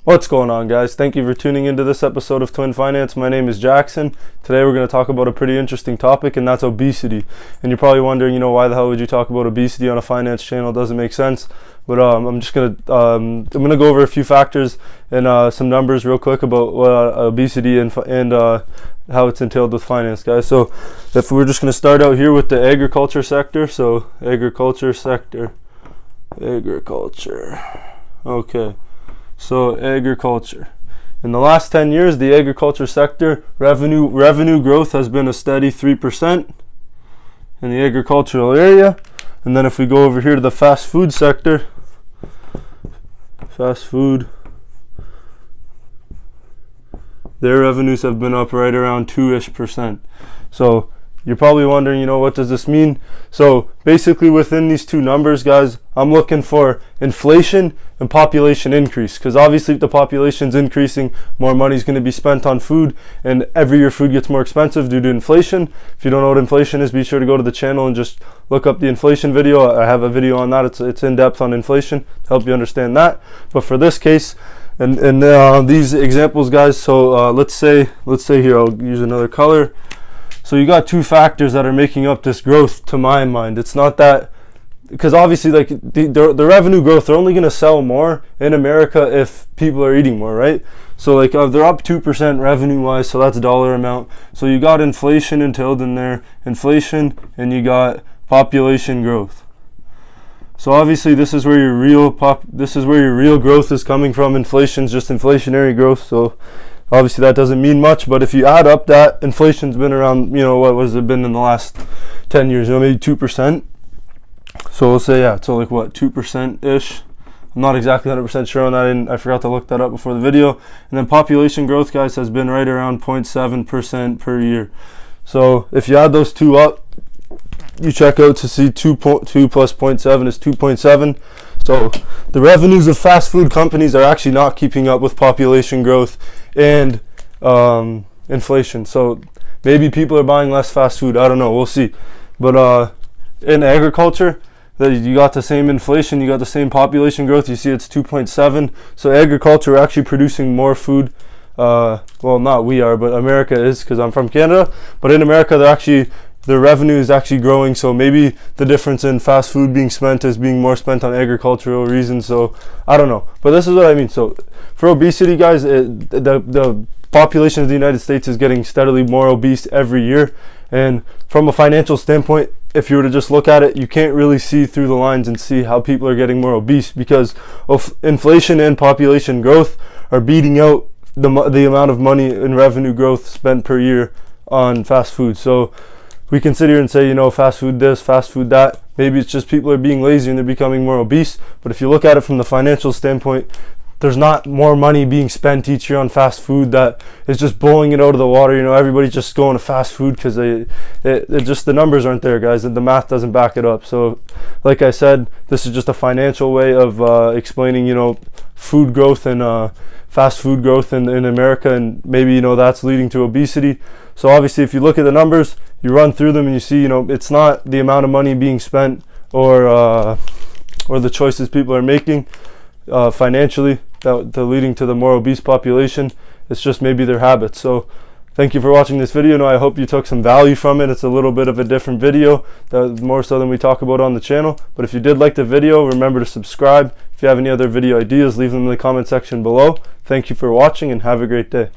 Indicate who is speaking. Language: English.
Speaker 1: What's going on, guys? Thank you for tuning into this episode of Twin Finance. My name is Jackson. Today we're going to talk about a pretty interesting topic, and that's obesity. And you're probably wondering, why the hell would you talk about obesity on a finance channel? It doesn't make sense. But I'm going to go over a few factors and some numbers real quick about obesity and how it's entailed with finance, guys. So if we're just going to start out here with the agriculture sector. So agriculture. Okay. So agriculture. In the last 10 years, the agriculture sector revenue growth has been a steady 3% in the agricultural area. And then if we go over here to the fast food sector, their revenues have been up right around 2-ish%. So you're probably wondering, what does this mean? So basically within these two numbers, guys, I'm looking for inflation and population increase, because obviously if the population's increasing, more money is going to be spent on food, and every year food gets more expensive due to inflation. If you don't know what inflation is, be sure to go to the channel and just look up the inflation video. I have a video on that. It's in depth on inflation to help you understand that. But for this case, and these examples, guys, so let's say here, I'll use another color. So you got two factors that are making up this growth, to my mind. It's not that, because obviously like the revenue growth, they're only going to sell more in America if people are eating more, right? So like they're up 2% revenue wise, so that's dollar amount. So you got inflation entailed in there, inflation, and you got population growth. So obviously this is where your real growth is coming from. Inflation's just inflationary growth, so obviously that doesn't mean much, but if you add up that, inflation's been around, what was it been in the last 10 years, maybe 2%. So we'll say, so like what, 2%-ish. I'm not exactly 100% sure on that, I forgot to look that up before the video. And then population growth, guys, has been right around 0.7% per year. So if you add those two up, you check out to see 2 plus 0.7 is 2.7. So the revenues of fast food companies are actually not keeping up with population growth and inflation. So maybe people are buying less fast food. I don't know. We'll see. But in agriculture, you got the same inflation, you got the same population growth. You see it's 2.7. So agriculture, we're actually producing more food. Well, not we are, but America is, because I'm from Canada. But in America, their revenue is actually growing, so maybe the difference in fast food being spent is being more spent on agricultural reasons. So I don't know, but this is what I mean. So for obesity, guys, the population of the United States is getting steadily more obese every year, and from a financial standpoint, if you were to just look at it, you can't really see through the lines and see how people are getting more obese, because of inflation and population growth are beating out the amount of money in revenue growth spent per year on fast food. So we can sit here and say, fast food this, fast food that. Maybe it's just people are being lazy and they're becoming more obese. But if you look at it from the financial standpoint, there's not more money being spent each year on fast food that is just blowing it out of the water. Everybody's just going to fast food because the numbers aren't there, guys, and the math doesn't back it up. So like I said, this is just a financial way of explaining, food growth and fast food growth in America, and maybe that's leading to obesity. So obviously if you look at the numbers, you run through them and you see it's not the amount of money being spent or the choices people are making financially that they're leading to the more obese population. It's just maybe their habits. So thank you for watching this video. I hope you took some value from it. It's a little bit of a different video, more so than we talk about on the channel. But if you did like the video, remember to subscribe. If you have any other video ideas, leave them in the comment section below. Thank you for watching and have a great day.